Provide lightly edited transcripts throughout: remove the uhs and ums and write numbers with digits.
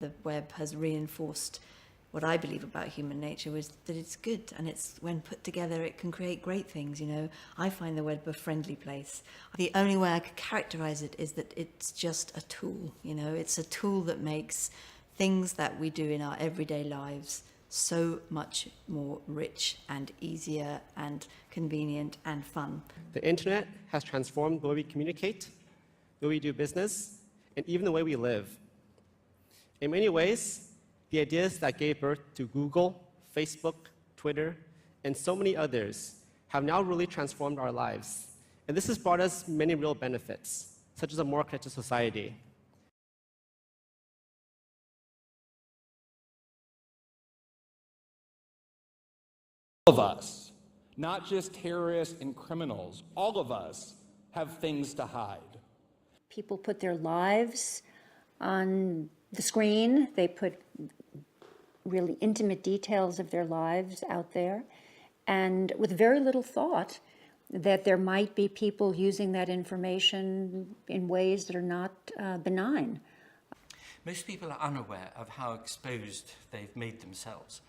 The web has reinforced what I believe about human nature, was that it's good, and it's, when put together, it can create great things. You know, I find the web a friendly place. The only way I could characterize it is that it's just a tool. You know, it's a tool that makes things that we do in our everyday lives so much more rich and easier and convenient and fun. The internet has transformed the way we communicate, the way we do business, and even the way we live. In many ways, the ideas that gave birth to Google, Facebook, Twitter, and so many others have now really transformed our lives. And this has brought us many real benefits, such as a more connected society. All of us, not just terrorists and criminals, all of us have things to hide. People put their lives on the screen. They put really intimate details of their lives out there, and with very little thought that there might be people using that information in ways that are not benign. Most people are unaware of how exposed they've made themselves.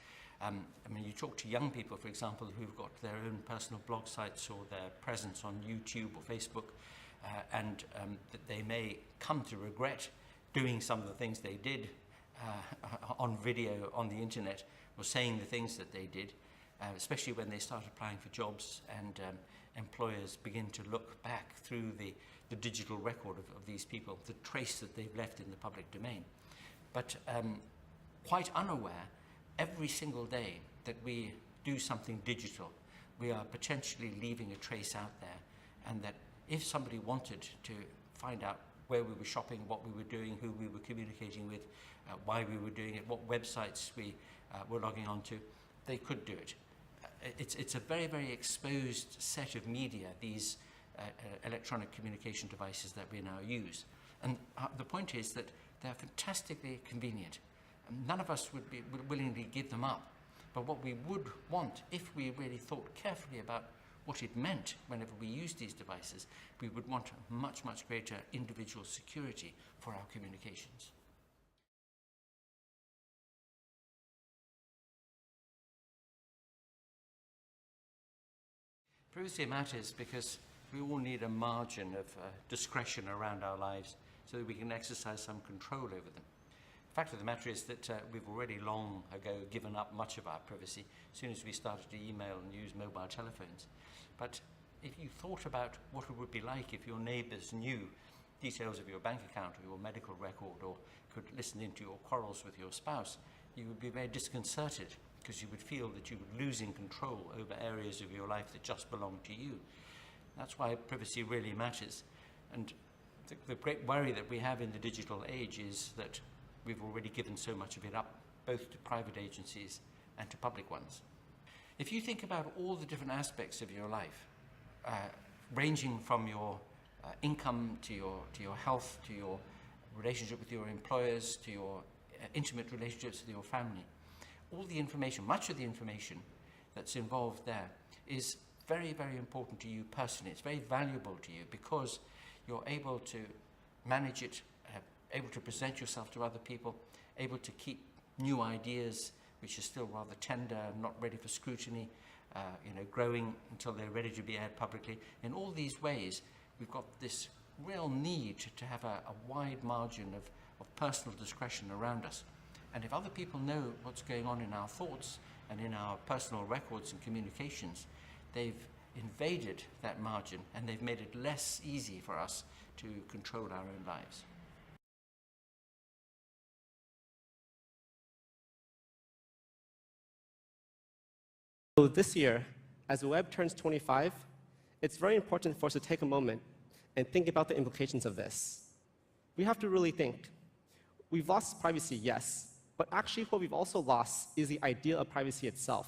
I mean, you talk to young people, for example, who've got their own personal blog sites or their presence on YouTube or Facebook, and that they may come to regret doing some of the things they did on video, on the internet, or saying the things that they did, especially when they start applying for jobs and employers begin to look back through the digital record of these people, the trace that they've left in the public domain. But quite unaware, every single day that we do something digital, we are potentially leaving a trace out there, and that if somebody wanted to find out where we were shopping, what we were doing, who we were communicating with, why we were doing it, what websites we were logging on to, they could do it. It's a very, very exposed set of media, these electronic communication devices that we now use. And the point is that they're fantastically convenient. None of us would willingly give them up. But what we would want, if we really thought carefully about what it meant whenever we use these devices, we would want much, much greater individual security for our communications. Privacy matters because we all need a margin of discretion around our lives so that we can exercise some control over them. The fact of the matter is that we've already long ago given up much of our privacy as soon as we started to email and use mobile telephones. But if you thought about what it would be like if your neighbours knew details of your bank account or your medical record, or could listen into your quarrels with your spouse, you would be very disconcerted, because you would feel that you were losing control over areas of your life that just belong to you. That's why privacy really matters. And the great worry that we have in the digital age is that we've already given so much of it up, both to private agencies and to public ones. If you think about all the different aspects of your life, ranging from your income to your health, to your relationship with your employers, to your intimate relationships with your family, all the information, much of the information that's involved there is very, very important to you personally. It's very valuable to you because you're able to manage it, able to present yourself to other people, able to keep new ideas which are still rather tender, not ready for scrutiny, growing until they're ready to be aired publicly. In all these ways, we've got this real need to have a wide margin of personal discretion around us. And if other people know what's going on in our thoughts and in our personal records and communications, they've invaded that margin and they've made it less easy for us to control our own lives. So this year, as the web turns 25, it's very important for us to take a moment and think about the implications of this. We have to really think. We've lost privacy, yes, but actually what we've also lost is the idea of privacy itself.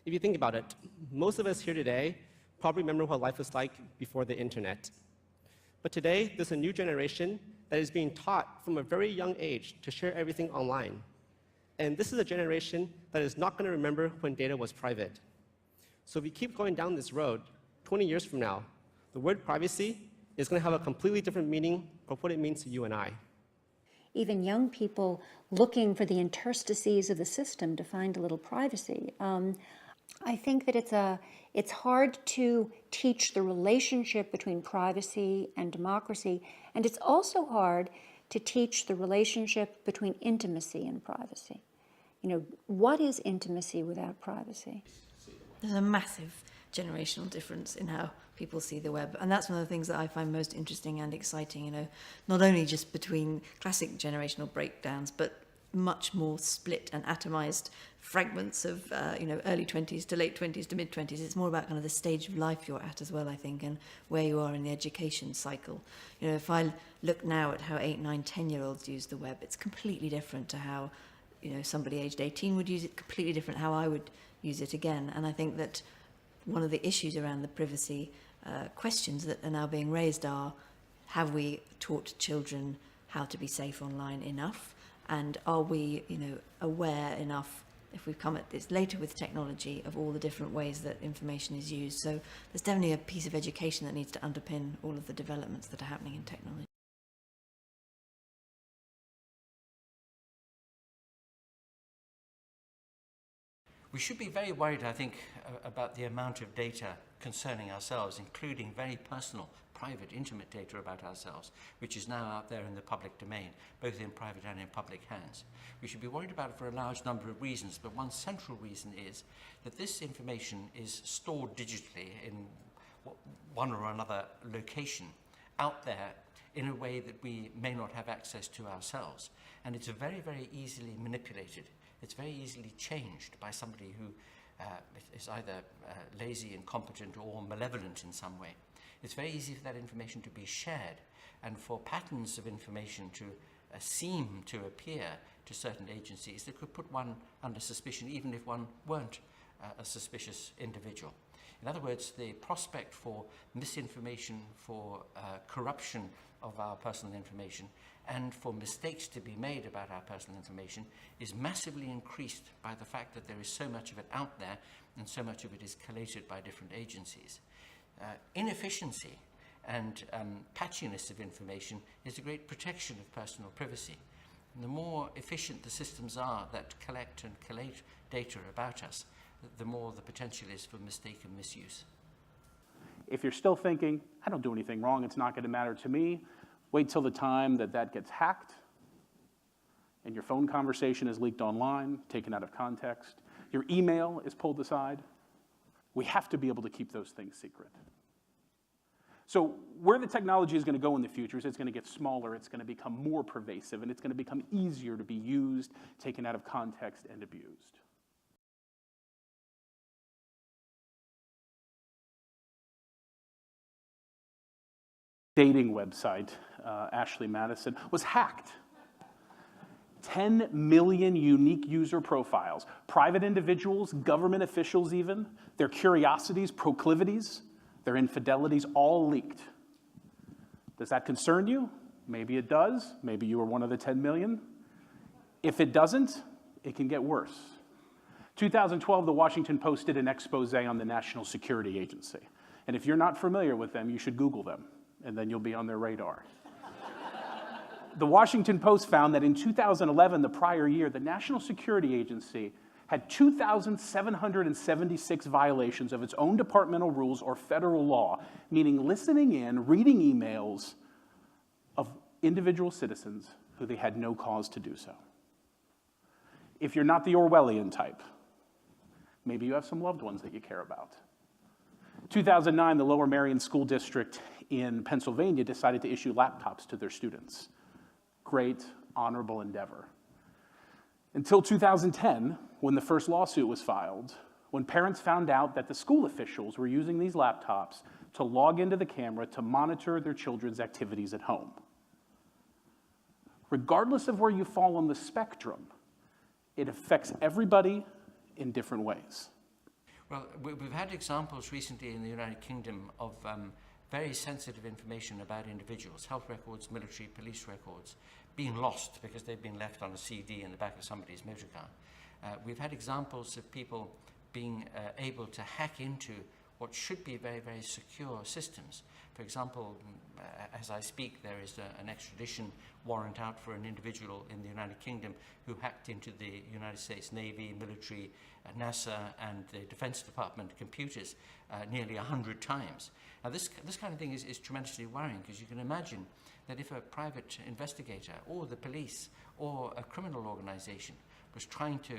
If you think about it, most of us here today probably remember what life was like before the internet. But today, there's a new generation that is being taught from a very young age to share everything online. And this is a generation that is not going to remember when data was private. So if we keep going down this road, 20 years from now, the word privacy is going to have a completely different meaning for what it means to you and I. even young people looking for the interstices of the system to find a little privacy. I think that it's hard to teach the relationship between privacy and democracy, and it's also hard to teach the relationship between intimacy and privacy. You know, what is intimacy without privacy? There's a massive generational difference in how people see the web, and that's one of the things that I find most interesting and exciting, you know, not only just between classic generational breakdowns, but much more split and atomized fragments of, you know, early 20s to late 20s to mid 20s. It's more about kind of the stage of life you're at as well, I think, and where you are in the education cycle. You know, if I look now at how 8, 9, 10-year-olds use the web, it's completely different to how, you know, somebody aged 18 would use it, completely different how I would use it again. And I think that one of the issues around the privacy questions that are now being raised are, have we taught children how to be safe online enough? And are we, you know, aware enough, if we've come at this later with technology, of all the different ways that information is used? So there's definitely a piece of education that needs to underpin all of the developments that are happening in technology. We should be very worried, I think, about the amount of data concerning ourselves, including very personal, private, intimate data about ourselves, which is now out there in the public domain, both in private and in public hands. We should be worried about it for a large number of reasons, but one central reason is that this information is stored digitally in one or another location out there in a way that we may not have access to ourselves. And it's very, very easily manipulated. It's very easily changed by somebody who is either lazy, incompetent, or malevolent in some way. It's very easy for that information to be shared and for patterns of information to seem to appear to certain agencies that could put one under suspicion, even if one weren't a suspicious individual. In other words, the prospect for misinformation, for corruption of our personal information, and for mistakes to be made about our personal information is massively increased by the fact that there is so much of it out there and so much of it is collated by different agencies. Inefficiency and patchiness of information is a great protection of personal privacy. And the more efficient the systems are that collect and collate data about us, the more the potential is for mistake and misuse. If you're still thinking, I don't do anything wrong, it's not going to matter to me, wait till the time that that gets hacked and your phone conversation is leaked online, taken out of context, your email is pulled aside. We have to be able to keep those things secret. So where the technology is going to go in the future is it's going to get smaller, it's going to become more pervasive, and it's going to become easier to be used, taken out of context, and abused. Dating website, Ashley Madison, was hacked. 10 million unique user profiles, private individuals, government officials even, their curiosities, proclivities, their infidelities, all leaked. Does that concern you? Maybe it does. Maybe you were one of the 10 million. If it doesn't, it can get worse. 2012, the Washington Post did an expose on the National Security Agency. And if you're not familiar with them, you should Google them, and then you'll be on their radar. The Washington Post found that in 2011, the prior year, the National Security Agency had 2,776 violations of its own departmental rules or federal law, meaning listening in, reading emails of individual citizens who they had no cause to do so. If you're not the Orwellian type, maybe you have some loved ones that you care about. 2009, the Lower Merion School District in Pennsylvania decided to issue laptops to their students. Great, honorable endeavor. Until 2010, when the first lawsuit was filed, when parents found out that the school officials were using these laptops to log into the camera to monitor their children's activities at home. Regardless of where you fall on the spectrum, it affects everybody in different ways. Well, we've had examples recently in the United Kingdom of very sensitive information about individuals, health records, military, police records, being lost because they've been left on a CD in the back of somebody's motor car. We've had examples of people being able to hack into what should be very, very secure systems. For example, as I speak, there is an extradition warrant out for an individual in the United Kingdom who hacked into the United States Navy, military, NASA, and the Defense Department computers nearly 100 times. Now, this kind of thing is tremendously worrying, because you can imagine that if a private investigator or the police or a criminal organization was trying to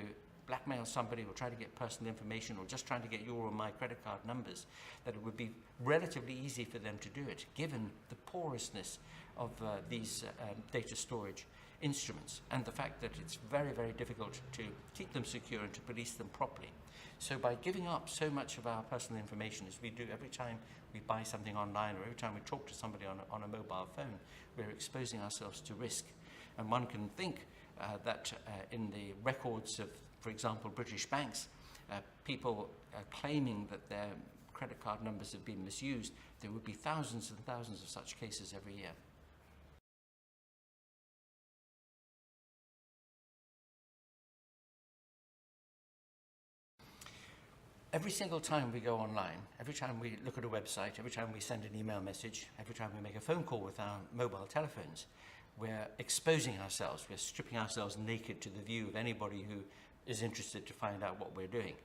blackmail somebody or try to get personal information or just trying to get your or my credit card numbers, that it would be relatively easy for them to do it, given the porousness of these data storage instruments and the fact that it's very, very difficult to keep them secure and to police them properly. So by giving up so much of our personal information, as we do every time we buy something online or every time we talk to somebody on a mobile phone, we're exposing ourselves to risk. And one can think that in the records of, for example, British banks, people claiming that their credit card numbers have been misused, there would be thousands and thousands of such cases every year. Every single time we go online, every time we look at a website, every time we send an email message, every time we make a phone call with our mobile telephones, we're exposing ourselves, we're stripping ourselves naked to the view of anybody who is interested to find out what we're doing.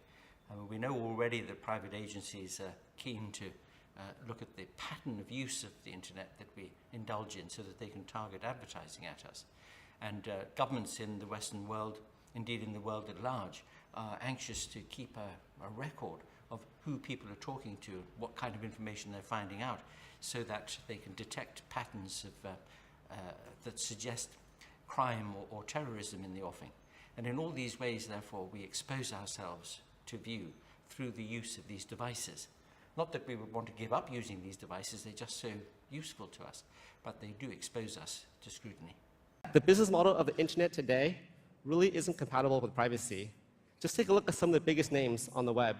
We know already that private agencies are keen to look at the pattern of use of the internet that we indulge in so that they can target advertising at us. And governments in the Western world, indeed in the world at large, are anxious to keep a record of who people are talking to, what kind of information they're finding out, so that they can detect patterns of, that suggest crime or terrorism in the offing. And in all these ways, therefore, we expose ourselves to view through the use of these devices. Not that we would want to give up using these devices, they're just so useful to us, but they do expose us to scrutiny. The business model of the internet today really isn't compatible with privacy. Just take a look at some of the biggest names on the web,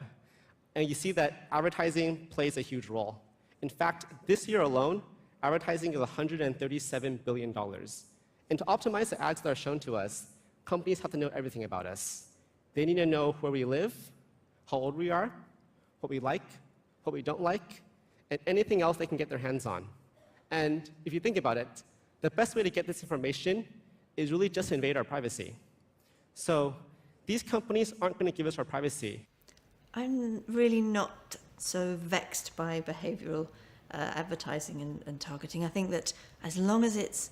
and you see that advertising plays a huge role. In fact, this year alone, advertising is $137 billion. And to optimize the ads that are shown to us, companies have to know everything about us. They need to know where we live, how old we are, what we like, what we don't like, and anything else they can get their hands on. And if you think about it, the best way to get this information is really just to invade our privacy. So these companies aren't going to give us our privacy. I'm really not so vexed by behavioral advertising and targeting. I think that as long as it's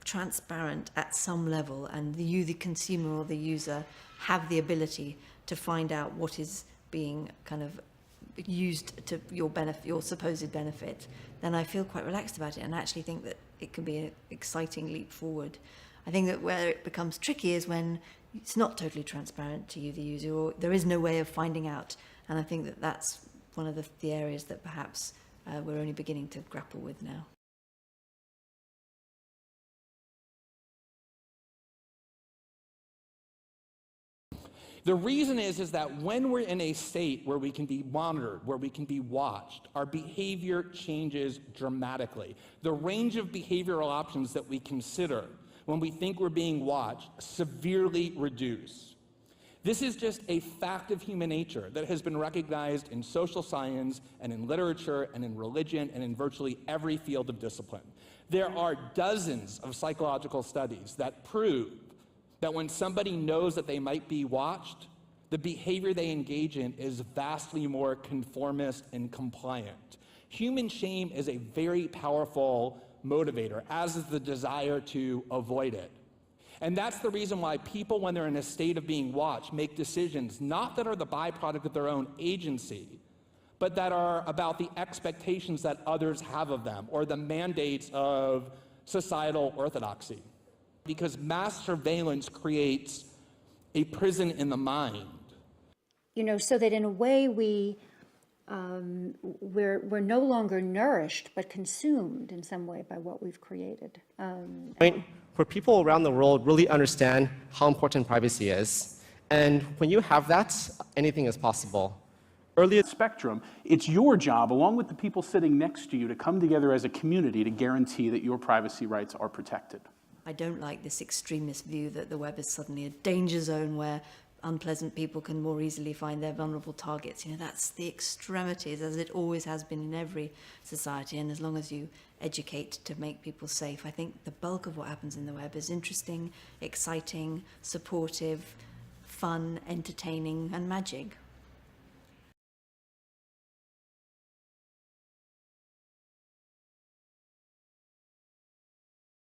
transparent at some level and you, the consumer or the user, have the ability to find out what is being kind of used to your benefit, your supposed benefit, then I feel quite relaxed about it and actually think that it can be an exciting leap forward. I think that where it becomes tricky is when it's not totally transparent to you, the user, or there is no way of finding out. And I think that that's one of the areas that perhaps we're only beginning to grapple with now. The reason is that when we're in a state where we can be monitored, where we can be watched, our behavior changes dramatically. The range of behavioral options that we consider when we think we're being watched severely reduce. This is just a fact of human nature that has been recognized in social science and in literature and in religion and in virtually every field of discipline. There are dozens of psychological studies that prove that when somebody knows that they might be watched, the behavior they engage in is vastly more conformist and compliant. Human shame is a very powerful motivator, as is the desire to avoid it. And that's the reason why people, when they're in a state of being watched, make decisions not that are the byproduct of their own agency, but that are about the expectations that others have of them or the mandates of societal orthodoxy. Because mass surveillance creates a prison in the mind. You know, so that in a way we're no longer nourished, but consumed in some way by what we've created. Where people around the world really understand how important privacy is. And when you have that, anything is possible. Early spectrum, it's your job, along with the people sitting next to you, to come together as a community to guarantee that your privacy rights are protected. I don't like this extremist view that the web is suddenly a danger zone where unpleasant people can more easily find their vulnerable targets. You know, that's the extremities, as it always has been in every society. And as long as you educate to make people safe, I think the bulk of what happens in the web is interesting, exciting, supportive, fun, entertaining, and magic.